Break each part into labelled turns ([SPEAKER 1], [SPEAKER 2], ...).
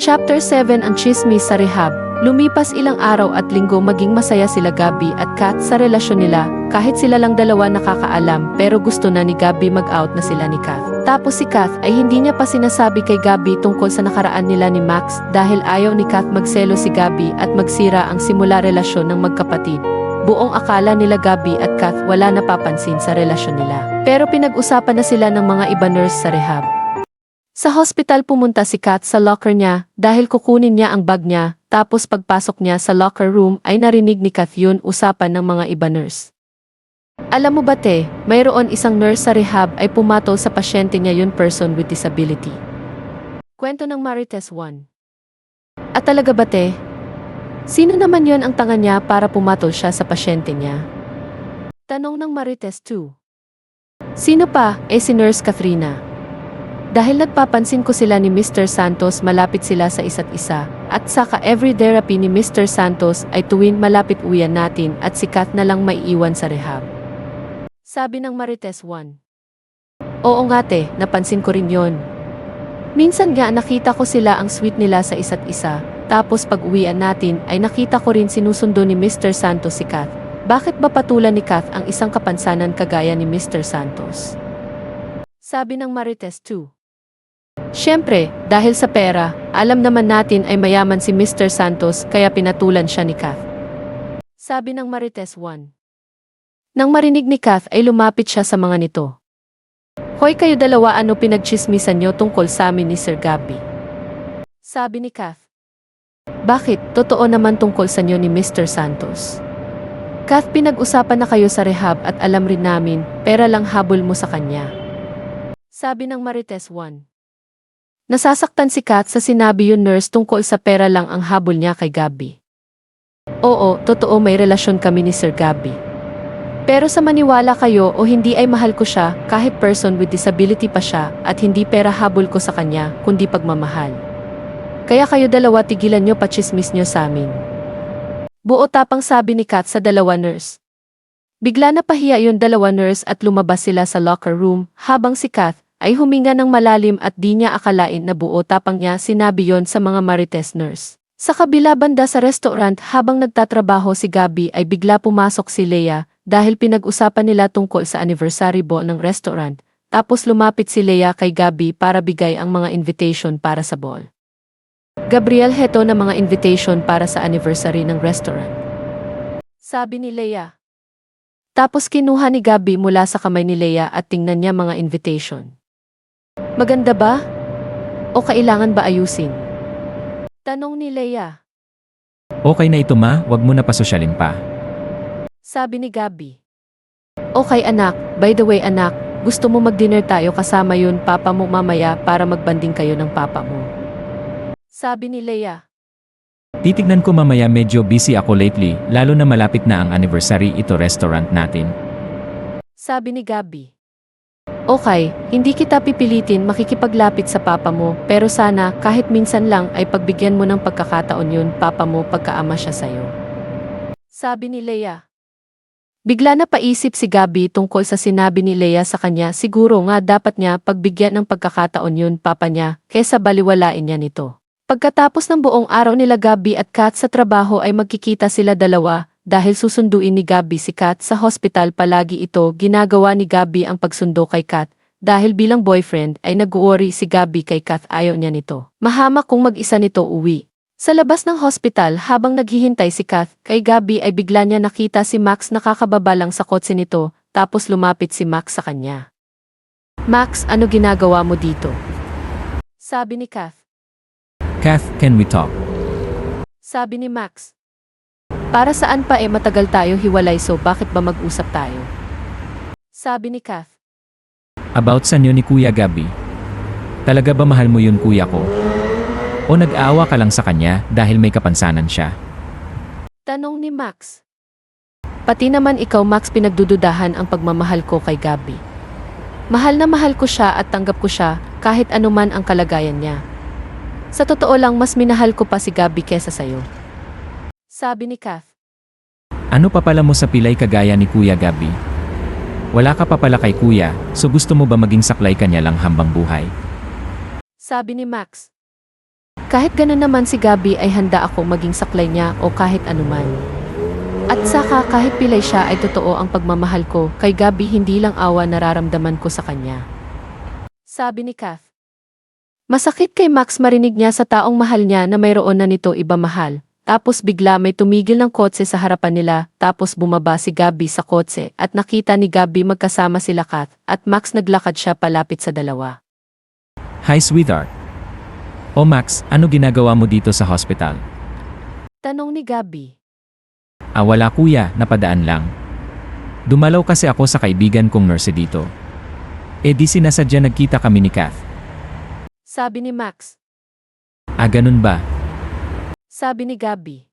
[SPEAKER 1] Chapter 7 Ang Tsismis sa Rehab. Lumipas ilang araw at linggo maging masaya sila Gabby at Kat sa relasyon nila, kahit sila lang dalawa nakakaalam pero gusto na ni Gabby mag-out na sila ni Kat. Tapos si Kat ay hindi niya pa sinasabi kay Gabby tungkol sa nakaraan nila ni Max dahil ayaw ni Kat magselo si Gabby at magsira ang simula relasyon ng magkapatid. Buong akala nila Gabby at Kat wala napapansin sa relasyon nila. Pero pinag-usapan na sila ng mga iba nurse sa rehab. Sa hospital pumunta si Kat sa locker niya dahil kukunin niya ang bag niya, tapos pagpasok niya sa locker room ay narinig ni Kat yun usapan ng mga iba nurse. Alam mo ba te, mayroon isang nurse sa rehab ay pumatol sa pasyente niya yun person with disability. Kwento ng Marites 1. At talaga ba te? Sino naman yon ang tanga niya para pumatol siya sa pasyente niya? Tanong ng Marites 2. Sino pa? Si Nurse Kathrina. Dahil nagpapansin ko sila ni Mr. Santos malapit sila sa isa't isa, at saka every therapy ni Mr. Santos ay tuwing malapit uwian natin at si Kat na lang maiiwan sa rehab. Sabi ng Marites 1. Oo nga te, napansin ko rin yon. Minsan nga nakita ko sila ang sweet nila sa isa't isa, tapos pag uwian natin ay nakita ko rin sinusundo ni Mr. Santos si Kat. Bakit ba patulan ni Kat ang isang kapansanan kagaya ni Mr. Santos? Sabi ng Marites 2. Siyempre, dahil sa pera, alam naman natin ay mayaman si Mr. Santos kaya pinatulan siya ni Kat. Sabi ng Marites 1. Nang marinig ni Kat ay lumapit siya sa mga nito. Hoy kayo dalawa, ano pinagchismisan nyo tungkol sa amin ni Sir Gabby? Sabi ni Kat. Bakit? Totoo naman tungkol sa inyo ni Mr. Santos. Kat, pinag-usapan na kayo sa rehab at alam rin namin, pera lang habol mo sa kanya. Sabi ng Marites 1. Nasasaktan si Kat sa sinabi yung nurse tungkol sa pera lang ang habol niya kay Gabby. Oo, totoo may relasyon kami ni Sir Gabby. Pero sa maniwala kayo o hindi ay mahal ko siya kahit person with disability pa siya at hindi pera habol ko sa kanya kundi pagmamahal. Kaya kayo dalawa tigilan nyo pachismis nyo sa amin. Buo tapang sabi ni Kat sa dalawa nurse. Bigla na pahiya yung dalawa nurse at lumabas sila sa locker room habang si Kat ay huminga ng malalim at di niya akalain na buo tapang niya sinabi yon sa mga Marites nurse. Sa kabila banda sa restaurant habang nagtatrabaho si Gabby ay bigla pumasok si Leia dahil pinag-usapan nila tungkol sa anniversary ball ng restaurant, tapos lumapit si Leia kay Gabby para bigay ang mga invitation para sa ball. Gabriel, heto na mga invitation para sa anniversary ng restaurant. Sabi ni Leia. Tapos kinuha ni Gabby mula sa kamay ni Leia at tingnan niya mga invitation. Maganda ba? O kailangan ba ayusin? Tanong ni Leia.
[SPEAKER 2] Okay na ito ma, wag mo na pasosyalin pa.
[SPEAKER 1] Sabi ni Gabby. Okay anak, by the way anak, gusto mo mag-dinner tayo kasama yun papa mo mamaya para magbanding kayo ng papa mo. Sabi ni Leia.
[SPEAKER 2] Titignan ko mamaya, medyo busy ako lately, lalo na malapit na ang anniversary ito restaurant natin.
[SPEAKER 1] Sabi ni Gabby. Okay, hindi kita pipilitin makikipaglapit sa papa mo, pero sana kahit minsan lang ay pagbigyan mo ng pagkakataon yun papa mo pagkaama siya sayo. Sabi ni Leia. Bigla na paisip si Gabby tungkol sa sinabi ni Leia sa kanya, siguro nga dapat niya pagbigyan ng pagkakataon yun papa niya kesa baliwalain niya nito. Pagkatapos ng buong araw nila Gabby at Kat sa trabaho ay magkikita sila dalawa dahil susunduin ni Gabby si Kat sa hospital. Palagi ito ginagawa ni Gabby ang pagsundo kay Kat dahil bilang boyfriend ay nag-worry si Gabby kay Kat, ayaw niya nito. Mahamak kung mag-isa nito uwi. Sa labas ng hospital habang naghihintay si Kat kay Gabby ay bigla niya nakita si Max nakakababa lang sa kotse nito, tapos lumapit si Max sa kanya. Max, ano ginagawa mo dito? Sabi ni Kat.
[SPEAKER 2] Kath, can we talk?
[SPEAKER 1] Sabi ni Max. Para saan pa matagal tayo hiwalay so bakit ba mag-usap tayo? Sabi ni Kath.
[SPEAKER 2] About sa niyo ni Kuya Gabby. Talaga ba mahal mo yun kuya ko? O nag-aawa ka lang sa kanya dahil may kapansanan siya?
[SPEAKER 1] Tanong ni Max. Pati naman ikaw Max, pinagdududahan ang pagmamahal ko kay Gabby. Mahal na mahal ko siya at tanggap ko siya kahit anuman ang kalagayan niya. Sa totoo lang mas minahal ko pa si Gabby kesa sayo. Sabi ni Kath.
[SPEAKER 2] Ano pa pala mo sa pilay kagaya ni Kuya Gabby? Wala ka pa pala kay kuya, so gusto mo ba maging saklay kanya lang hambang buhay?
[SPEAKER 1] Sabi ni Max. Kahit ganun naman si Gabby ay handa ako maging saklay niya o kahit anuman. At saka kahit pilay siya ay totoo ang pagmamahal ko kay Gabby, hindi lang awa nararamdaman ko sa kanya. Sabi ni Kath. Masakit kay Max marinig niya sa taong mahal niya na mayroon na nito iba mahal. Tapos bigla may tumigil ng kotse sa harapan nila, tapos bumaba si Gabby sa kotse at nakita ni Gabby magkasama sila Kath at Max, naglakad siya palapit sa dalawa.
[SPEAKER 2] Hi sweetheart. O Max, ano ginagawa mo dito sa hospital?
[SPEAKER 1] Tanong ni Gabby.
[SPEAKER 2] Wala kuya, napadaan lang. Dumalaw kasi ako sa kaibigan kong nurse dito. Di sinasadya nagkita kami ni Kath.
[SPEAKER 1] Sabi ni Max.
[SPEAKER 2] Ganun ba?
[SPEAKER 1] Sabi ni Gabby.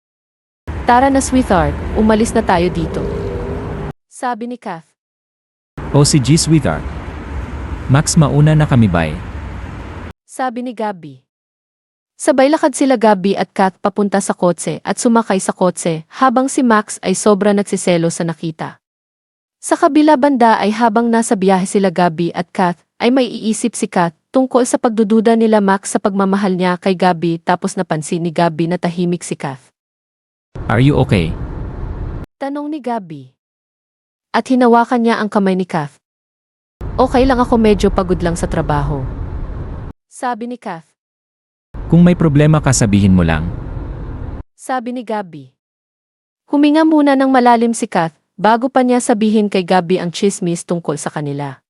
[SPEAKER 1] Tara na sweetheart, umalis na tayo dito. Sabi ni Kath.
[SPEAKER 2] O si G sweetheart. Max, mauna na kami bye.
[SPEAKER 1] Sabi ni Gabby. Sabay lakad sila Gabby at Kath papunta sa kotse at sumakay sa kotse habang si Max ay sobra nagsiselo sa nakita. Sa kabila banda ay habang nasa biyahe sila Gabby at Kath ay may iisip si Kath tungkol sa pagdududa nila Max sa pagmamahal niya kay Gabby, tapos napansin ni Gabby na tahimik si Kath.
[SPEAKER 2] Are you okay?
[SPEAKER 1] Tanong ni Gabby. At hinawakan niya ang kamay ni Kath. Okay lang ako, medyo pagod lang sa trabaho. Sabi ni Kath.
[SPEAKER 2] Kung may problema ka sabihin mo lang.
[SPEAKER 1] Sabi ni Gabby. Huminga muna ng malalim si Kath bago pa niya sabihin kay Gabby ang chismis tungkol sa kanila.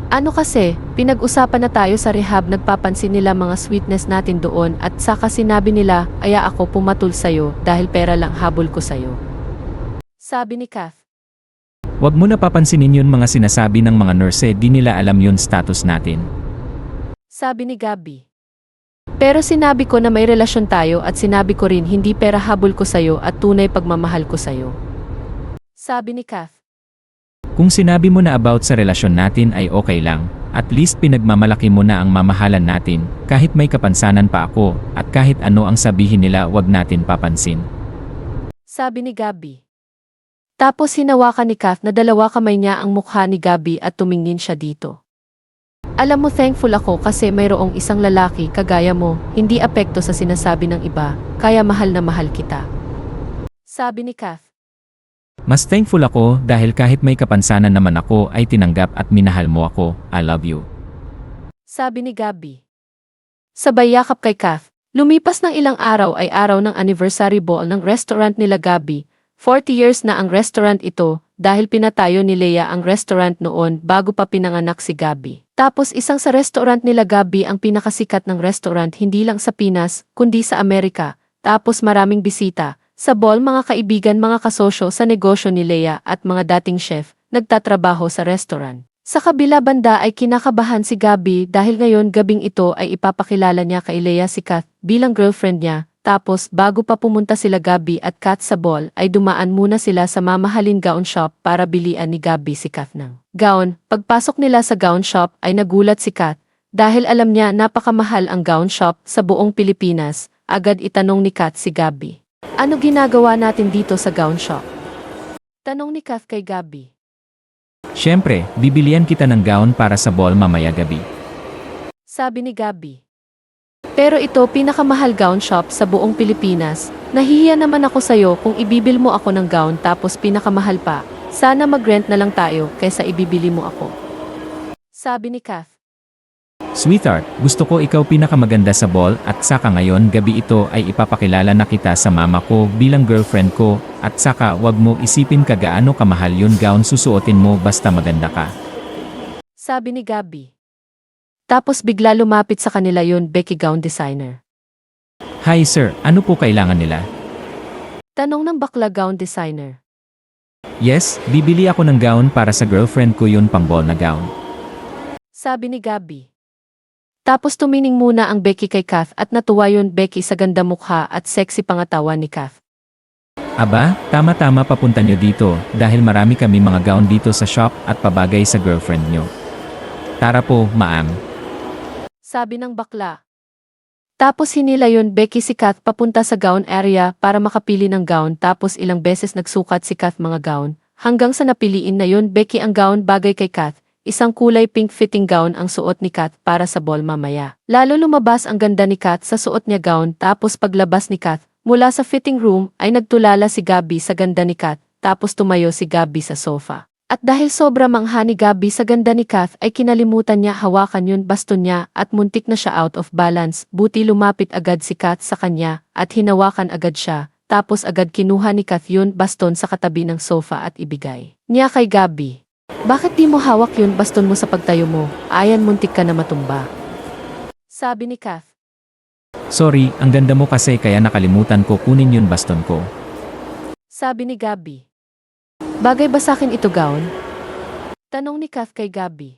[SPEAKER 1] Ano kasi, pinag-usapan na tayo sa rehab, nagpapansin nila mga sweetness natin doon at saka sinabi nila, aya ako pumatul sa'yo dahil pera lang habol ko sa'yo. Sabi ni Kath.
[SPEAKER 2] Wag mo na papansinin yun mga sinasabi ng mga nurse, di nila alam yun status natin.
[SPEAKER 1] Sabi ni Gabby. Pero sinabi ko na may relasyon tayo at sinabi ko rin hindi pera habol ko sa'yo at tunay pagmamahal ko sa'yo. Sabi ni Kath.
[SPEAKER 2] Kung sinabi mo na about sa relasyon natin ay okay lang, at least pinagmamalaki mo na ang mamahalan natin, kahit may kapansanan pa ako, at kahit ano ang sabihin nila wag natin papansin.
[SPEAKER 1] Sabi ni Gabby. Tapos hinawakan ni Kath na dalawa kamay niya ang mukha ni Gabby at tumingin siya dito. Alam mo, thankful ako kasi mayroong isang lalaki kagaya mo, hindi apekto sa sinasabi ng iba, kaya mahal na mahal kita. Sabi ni Kath.
[SPEAKER 2] Mas thankful ako dahil kahit may kapansanan naman ako ay tinanggap at minahal mo ako. I love you.
[SPEAKER 1] Sabi ni Gabby. Sabay yakap kay Kath. Lumipas ng ilang araw ay araw ng anniversary ball ng restaurant nila Gabby. 40 years na ang restaurant ito dahil pinatayo ni Leia ang restaurant noon bago pa pinanganak si Gabby. Tapos isang sa restaurant nila Gabby ang pinakasikat ng restaurant hindi lang sa Pinas kundi sa Amerika. Tapos maraming bisita. Sa ball, mga kaibigan, mga kasosyo sa negosyo ni Leia at mga dating chef, nagtatrabaho sa restaurant. Sa kabila banda ay kinakabahan si Gabby dahil ngayon gabing ito ay ipapakilala niya kay Leia si Kath bilang girlfriend niya. Tapos bago pa pumunta sila Gabby at Kath sa ball ay dumaan muna sila sa mamahalin gown shop para bilian ni Gabby si Kath ng gown. Pagpasok nila sa gown shop ay nagulat si Kath dahil alam niya napakamahal ang gown shop sa buong Pilipinas. Agad itanong ni Kath si Gabby. Ano ginagawa natin dito sa gown shop? Tanong ni Kath kay Gabby.
[SPEAKER 2] Siyempre, bibilian kita ng gown para sa ball mamaya gabi.
[SPEAKER 1] Sabi ni Gabby. Pero ito pinakamahal gown shop sa buong Pilipinas. Nahihiya naman ako sa'yo kung ibibil mo ako ng gown tapos pinakamahal pa. Sana mag-rent na lang tayo kaysa ibibili mo ako. Sabi ni Kath.
[SPEAKER 2] Sweetheart, gusto ko ikaw pinakamaganda sa ball at saka ngayon gabi ito ay ipapakilala na kita sa mama ko bilang girlfriend ko at saka wag mo isipin kagaano kamahal yun gown susuotin mo basta maganda ka.
[SPEAKER 1] Sabi ni Gabby. Tapos bigla lumapit sa kanila yun Becky gown designer.
[SPEAKER 2] Hi sir, ano po kailangan nila?
[SPEAKER 1] Tanong ng bakla gown designer.
[SPEAKER 2] Yes, bibili ako ng gown para sa girlfriend ko yun pang ball na gown.
[SPEAKER 1] Sabi ni Gabby. Tapos tumining muna ang Becky kay Kath at natuwa yun Becky sa ganda mukha at sexy pangatawan ni Kath.
[SPEAKER 2] Aba, tama-tama papunta nyo dito dahil marami kami mga gown dito sa shop at pabagay sa girlfriend nyo. Tara po, maam.
[SPEAKER 1] Sabi ng bakla. Tapos hinila yun Becky si Kath papunta sa gown area para makapili ng gown tapos ilang beses nagsukat si Kath mga gown hanggang sa napiliin na yun Becky ang gown bagay kay Kath. isang kulay pink fitting gown ang suot ni Kat para sa ball mamaya. Lalo lumabas ang ganda ni Kat sa suot niya gown tapos paglabas ni Kat mula sa fitting room ay nagtulala si Gabby sa ganda ni Kat tapos tumayo si Gabby sa sofa. At dahil sobra mangha ni Gabby sa ganda ni Kat ay kinalimutan niya hawakan yun baston niya at muntik na siya out of balance. Buti lumapit agad si Kat sa kanya at hinawakan agad siya. Tapos agad kinuha ni Kat yun baston sa katabi ng sofa at ibigay niya kay Gabby. Bakit di mo hawak yun baston mo sa pagtayo mo? Ayan muntik ka na matumba. Sabi ni Kat.
[SPEAKER 2] Sorry, ang ganda mo kasi kaya nakalimutan ko kunin yun baston ko.
[SPEAKER 1] Sabi ni Gabby. Bagay ba sa akin ito gown? Tanong ni Kat kay Gabby.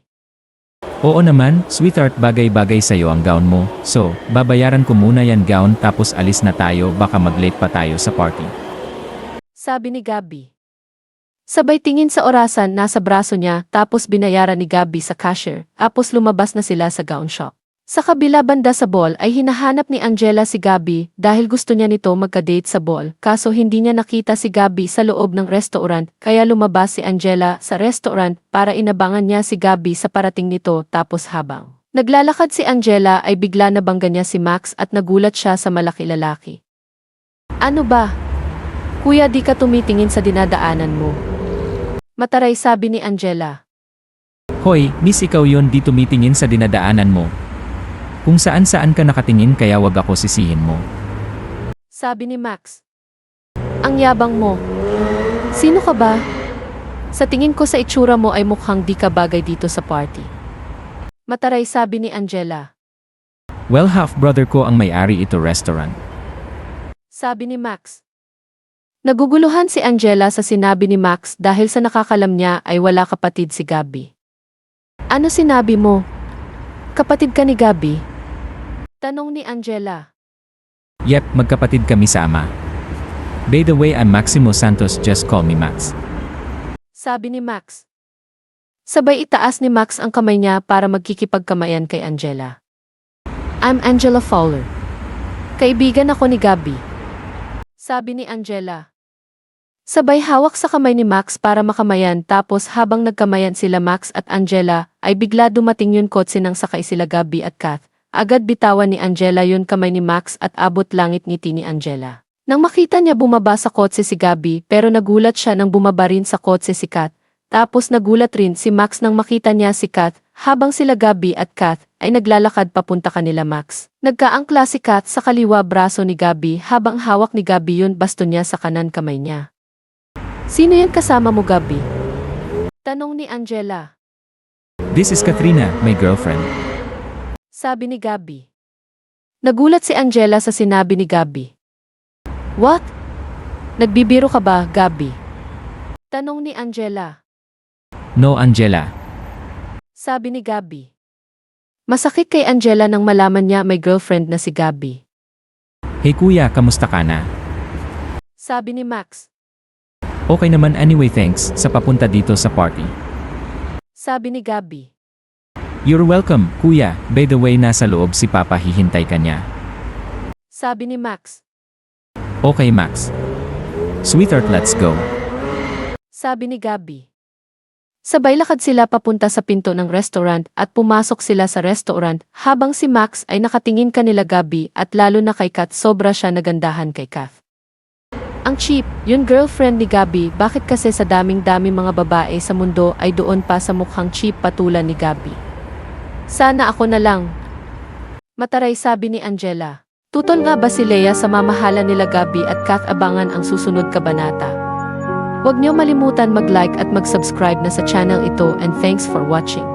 [SPEAKER 2] Oo naman, sweetheart, bagay-bagay sa'yo ang gown mo. So, babayaran ko muna yan gown tapos alis na tayo baka mag-late pa tayo sa party.
[SPEAKER 1] Sabi ni Gabby. Sabay tingin sa orasan nasa braso niya tapos binayaran ni Gabby sa cashier tapos lumabas na sila sa gown shop. Sa kabila banda sa ball ay hinahanap ni Angela si Gabby dahil gusto niya nito magka-date sa ball kaso hindi niya nakita si Gabby sa loob ng restaurant kaya lumabas si Angela sa restaurant para inabangan niya si Gabby sa parating nito tapos habang naglalakad si Angela ay bigla nabangga niya si Max at nagulat siya sa malaki lalaki. Ano ba? Kuya di ka tumitingin sa dinadaanan mo. Mataray sabi ni Angela.
[SPEAKER 2] Hoy, miss ikaw yon di tumitingin sa dinadaanan mo. Kung saan-saan ka nakatingin kaya wag ako sisihin mo.
[SPEAKER 1] Sabi ni Max. Ang yabang mo. Sino ka ba? Sa tingin ko sa itsura mo ay mukhang di ka bagay dito sa party. Mataray sabi ni Angela.
[SPEAKER 2] Well, half-brother ko ang may-ari ito restaurant.
[SPEAKER 1] Sabi ni Max. Naguguluhan si Angela sa sinabi ni Max dahil sa nakakalam niya ay wala kapatid si Gabby. Ano sinabi mo? Kapatid ka ni Gabby? Tanong ni Angela.
[SPEAKER 2] Yep, magkapatid kami sa ama. By the way, I'm Maximo Santos, just call me Max.
[SPEAKER 1] Sabi ni Max. Sabay itaas ni Max ang kamay niya para magkikipagkamayan kay Angela. I'm Angela Fowler. Kaibigan ako ni Gabby. Sabi ni Angela. Sabay hawak sa kamay ni Max para makamayan tapos habang nagkamayan sila Max at Angela ay bigla dumating yun kotse nang sakay sila Gabby at Kath. Agad bitawan ni Angela yun kamay ni Max at abot langit ngiti ni Angela. Nang makita niya bumaba sa kotse si Gabby pero nagulat siya nang bumaba rin sa kotse si Kath. Tapos nagulat rin si Max nang makita niya si Kath habang sila Gabby at Kath ay naglalakad papunta kanila Max. Nagkaangkla si Kath sa kaliwa braso ni Gabby habang hawak ni Gabby yun baston niya sa kanan kamay niya. Sino yan kasama mo Gabby? Tanong ni Angela.
[SPEAKER 2] This is Katrina, my girlfriend.
[SPEAKER 1] Sabi ni Gabby. Nagulat si Angela sa sinabi ni Gabby. What? Nagbibiro ka ba, Gabby? Tanong ni Angela.
[SPEAKER 2] No, Angela.
[SPEAKER 1] Sabi ni Gabby. Masakit kay Angela nang malaman niya may girlfriend na si Gabby.
[SPEAKER 2] Hey kuya, kamusta ka na?
[SPEAKER 1] Sabi ni Max.
[SPEAKER 2] Okay naman anyway, thanks sa papunta dito sa party.
[SPEAKER 1] Sabi ni Gabby.
[SPEAKER 2] You're welcome, kuya. By the way, nasa loob si Papa, hihintay ka niya.
[SPEAKER 1] Sabi ni Max.
[SPEAKER 2] Okay, Max. Sweetheart, let's go.
[SPEAKER 1] Sabi ni Gabby. Sabay lakad sila papunta sa pinto ng restaurant at pumasok sila sa restaurant habang si Max ay nakatingin kanila Gabby at lalo na kay Kath sobra siya nagandahan kay Kath. Ang cheap, yun girlfriend ni Gabby, bakit kasi sa daming-daming mga babae sa mundo ay doon pa sa mukhang cheap patulan ni Gabby. Sana ako na lang. Mataray sabi ni Angela. Tutol nga ba si Leia sa mamahala nila Gabby at Kath abangan ang susunod kabanata? Huwag niyo malimutan mag-like at mag-subscribe na sa channel ito and thanks for watching.